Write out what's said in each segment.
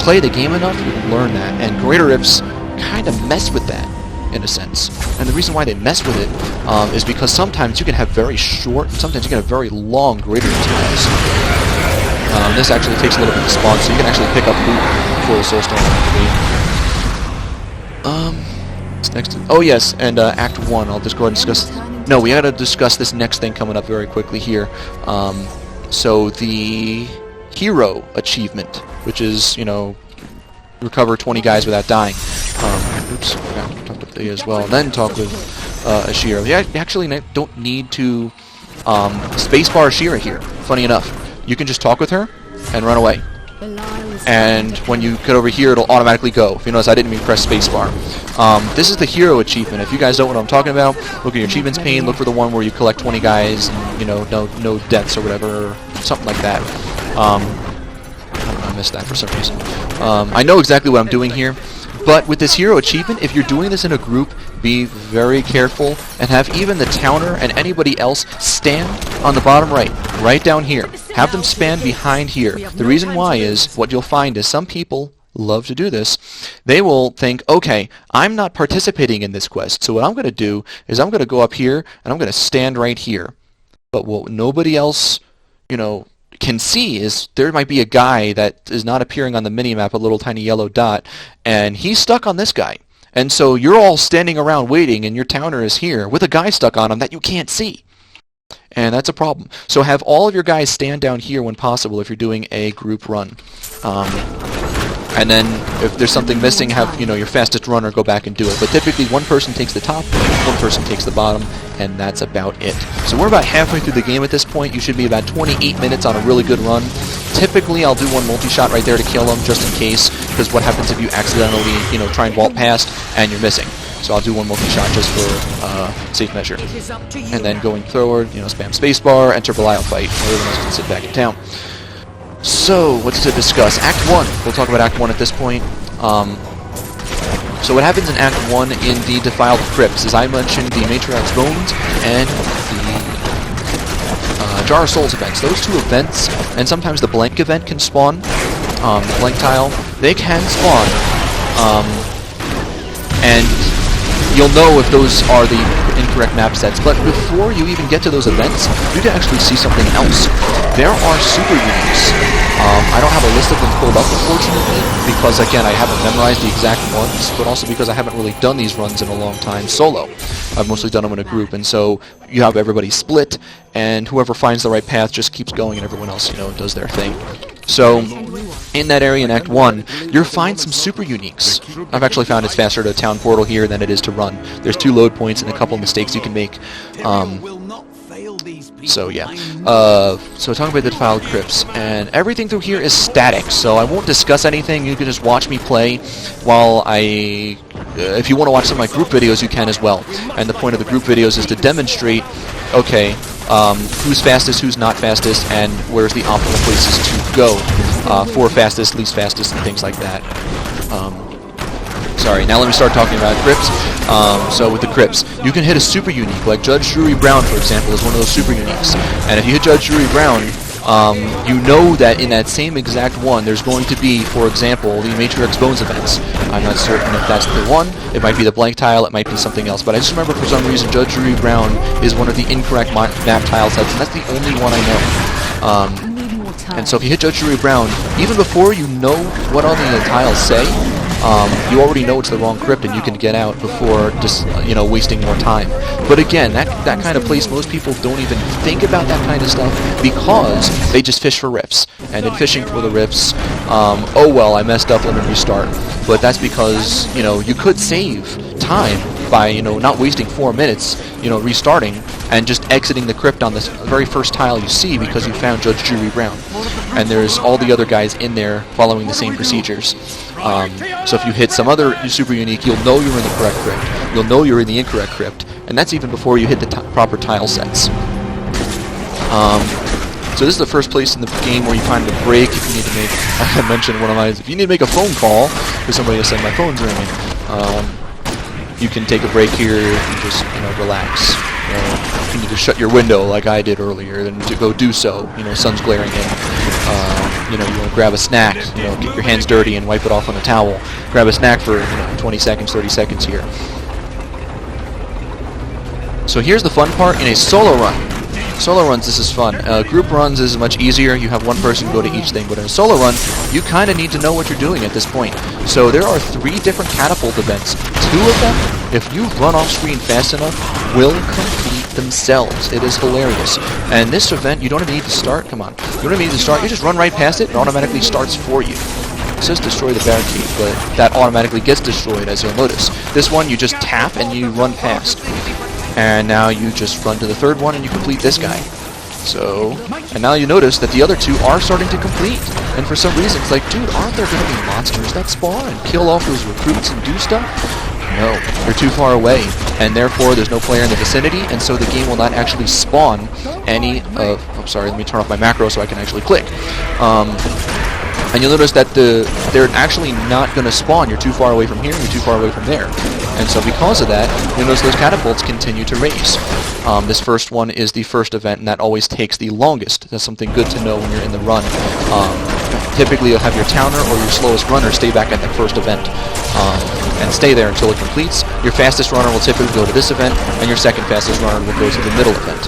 play the game enough, you'll learn that. And greater rifts kind of mess with that, in a sense. And the reason why they mess with it is because sometimes you can have very short, sometimes you can have very long greater tiles. This actually takes a little bit to spawn, so you can actually pick up loot before the soulstorm what's next? Oh yes, and Act 1, I'll just go ahead and discuss... No, we gotta discuss this next thing coming up very quickly here. So the hero achievement, which is, you know, recover 20 guys without dying. Oops, I forgot to talk with Thea as well. And then talk with Ashira. You actually don't need to spacebar Ashira here, funny enough. You can just talk with her and run away. And when you get over here, it'll automatically go. If you notice, I didn't even press spacebar. This is the hero achievement. If you guys don't know what I'm talking about, look at your achievements pane, look for the one where you collect 20 guys, and, you know, no deaths or whatever, or something like that. I don't know, I missed that for some reason. I know exactly what I'm doing here. But with this hero achievement, if you're doing this in a group, be very careful and have even the towner and anybody else stand on the bottom right down here. Have them span behind here. The reason why is, what you'll find is some people love to do this. They will think, okay, I'm not participating in this quest, so what I'm going to do is I'm going to go up here and I'm going to stand right here. But what nobody else, you know, can see is there might be a guy that is not appearing on the minimap, a little tiny yellow dot, and he's stuck on this guy. And so you're all standing around waiting, and your towner is here with a guy stuck on him that you can't see. And that's a problem. So have all of your guys stand down here when possible if you're doing a group run. And then if there's something missing, have, you know, your fastest runner go back and do it. But typically one person takes the top, one person takes the bottom, and that's about it. So we're about halfway through the game at this point. You should be about 28 minutes on a really good run. Typically I'll do one multi-shot right there to kill him, just in case, because what happens if you accidentally, you know, try and vault past and you're missing. So I'll do one multi-shot just for safe measure. And then going forward, you know, spam spacebar, enter Belial fight, and everyone else can sit back in town. So, what's to discuss? Act 1. We'll talk about Act 1 at this point. So what happens in Act 1 in the Defiled Crypts is, I mentioned the Matriarch's Bones and the Jar of Souls events. Those two events, and sometimes the blank event can spawn, the blank tile, they can spawn, and you'll know if those are the incorrect map sets. But before you even get to those events, you can actually see something else. There are super uniques. I don't have a list of them pulled up, unfortunately, because, again, I haven't memorized the exact ones, but also because I haven't really done these runs in a long time solo. I've mostly done them in a group, and so you have everybody split, and whoever finds the right path just keeps going, and everyone else, you know, does their thing. So, in that area in Act 1, you'll find some super uniques. I've actually found it's faster to town portal here than it is to run. There's 2 load points and a couple mistakes you can make. So yeah. So talking about the Defiled Crypts, and everything through here is static, so I won't discuss anything. You can just watch me play while I... if you want to watch some of my group videos, you can as well. And the point of the group videos is to demonstrate, okay, who's fastest, who's not fastest, and where's the optimal places to go for fastest, least fastest, and things like that. Sorry, now let me start talking about crypts. So with the crypts, you can hit a super unique, like Judge Drury Brown, for example, is one of those super uniques. And if you hit Judge Drury Brown, you know that in that same exact one, there's going to be, for example, the Matriarch's Bones events. I'm not certain if that's the one. It might be the blank tile, it might be something else. But I just remember for some reason Judge Drury Brown is one of the incorrect map tile sets, and that's the only one I know. And so if you hit Judge Drury Brown, even before you know what all the tiles say, you already know it's the wrong crypt and you can get out before just, you know, wasting more time. But again, that kind of place, most people don't even think about that kind of stuff because they just fish for rifts. And in fishing for the rifts, oh well, I messed up, let me restart. But that's because, you know, you could save time by, you know, not wasting 4 minutes, you know, restarting and just exiting the crypt on this very first tile you see because you found Judge Drury Brown. And there's all the other guys in there following the same procedures. So if you hit some other super unique, you'll know you're in the correct crypt. You'll know you're in the incorrect crypt. And that's even before you hit the proper tile sets. So this is the first place in the game where you find a break if you need to make, I mentioned one of mine, if you need to make a phone call, because somebody is saying my phone's ringing, you can take a break here and just, you know, relax. If you need to shut your window like I did earlier, then to go do so. You know, sun's glaring in. you want to grab a snack, get your hands dirty and wipe it off on a towel. Grab a snack for 20 seconds, 30 seconds here. So here's the fun part in a solo run. Solo runs, this is fun. Group runs is much easier. You have one person go to each thing, but in a solo run, you kind of need to know what you're doing at this point. So there are 3 different catapult events. 2 of them, if you run off screen fast enough, will complete themselves. It is hilarious. And this event, you don't even need to start. Come on. You don't even need to start. You just run right past it, and it automatically starts for you. It says destroy the barricade, but that automatically gets destroyed, as you'll notice. This one, you just tap and you run past. And now you just run to the 3rd one and you complete this guy. So, and now you notice that the other 2 are starting to complete. And for some reason, it's like, dude, aren't there going to be monsters that spawn and kill off those recruits and do stuff? No, you're too far away, and therefore there's no player in the vicinity, and so the game will not actually spawn any of... Oh, sorry, let me turn off my macro so I can actually click. And you'll notice that they're actually not going to spawn. You're too far away from here, and you're too far away from there. And so because of that, you'll notice those catapults continue to race. This first one is the first event, and that always takes the longest. That's something good to know when you're in the run. Typically, you'll have your towner or your slowest runner stay back at that first event and stay there until it completes. Your fastest runner will typically go to this event, and your second fastest runner will go to the middle event.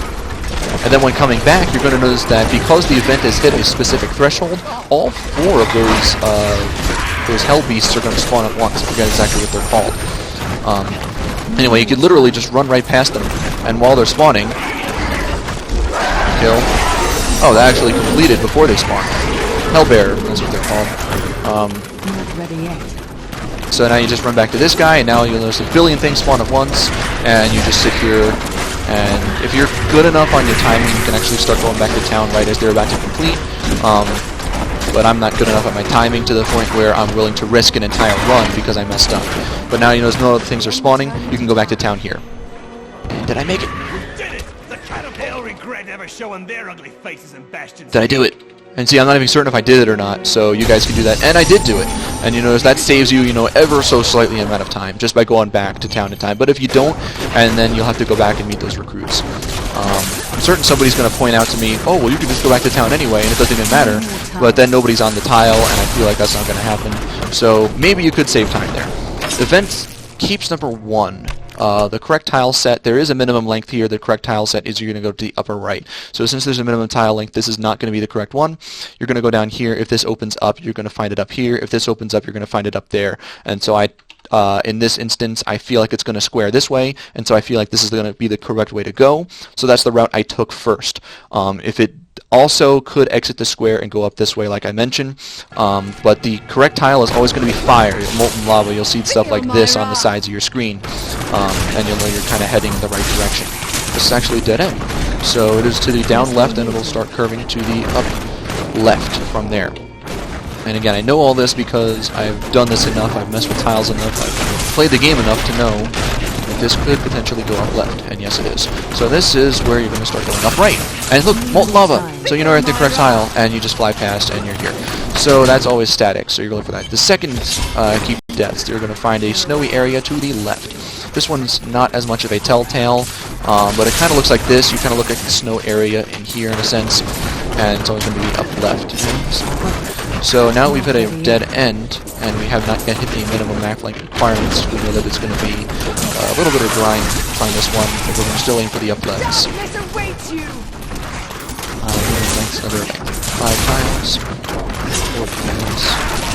And then when coming back, you're going to notice that because the event has hit a specific threshold, all 4 of those hell beasts are going to spawn at once. I forget exactly what they're called. Anyway, you could literally just run right past them, and while they're spawning, kill. Oh, that actually completed before they spawn. Hellbearer, that's what they're called. So now you just run back to this guy, and now you'll notice a billion things spawn at once, and you just sit here. And if you're good enough on your timing, you can actually start going back to town right as they're about to complete. But I'm not good enough at my timing to the point where I'm willing to risk an entire run because I messed up. But now you notice no other things are spawning, you can go back to town here. Did I make it? You did it! The Caterpillar regret ever showing their ugly faces and bastions. Did I do it? And see, I'm not even certain if I did it or not, so you guys can do that. And I did do it. And you notice that saves you, ever so slightly amount of time, just by going back to town in time. But if you don't, and then you'll have to go back and meet those recruits. I'm certain somebody's going to point out to me, oh, well, you can just go back to town anyway, and it doesn't even matter. But then nobody's on the tile, and I feel like that's not going to happen. So maybe you could save time there. Event keeps number 1. The correct tile set, there is a minimum length here. The correct tile set is you're going to go to the upper right. So since there's a minimum tile length, this is not going to be the correct one. You're going to go down here. If this opens up, you're going to find it up here. If this opens up, you're going to find it up there. And so in this instance, I feel like it's going to square this way, and so I feel like this is going to be the correct way to go. So that's the route I took first. If it also could exit the square and go up this way like I mentioned, but the correct tile is always going to be fire, molten lava. You'll see stuff like this on the sides of your screen, and you'll know you're kind of heading in the right direction. This is actually a dead end, so it is to the down left, and it'll start curving to the up left from there. And again, I know all this because I've done this enough, I've messed with tiles enough, I've played the game enough to know that this could potentially go up left, and yes it is. So this is where you're going to start going up right. And look, molten lava! So you know you're at the correct tile, and you just fly past, and you're here. So that's always static, so you're going for that. The second keep deaths, you're going to find a snowy area to the left. This one's not as much of a telltale, but it kind of looks like this. You kind of look at the snow area in here in a sense, and it's always going to be up left. So now we've hit a dead end, and we have not yet hit the minimum map length requirements. We know that it's going to be a little bit of grind to find this one, but we're still aim for the up lefts. Another 5 tiles, 4 tiles.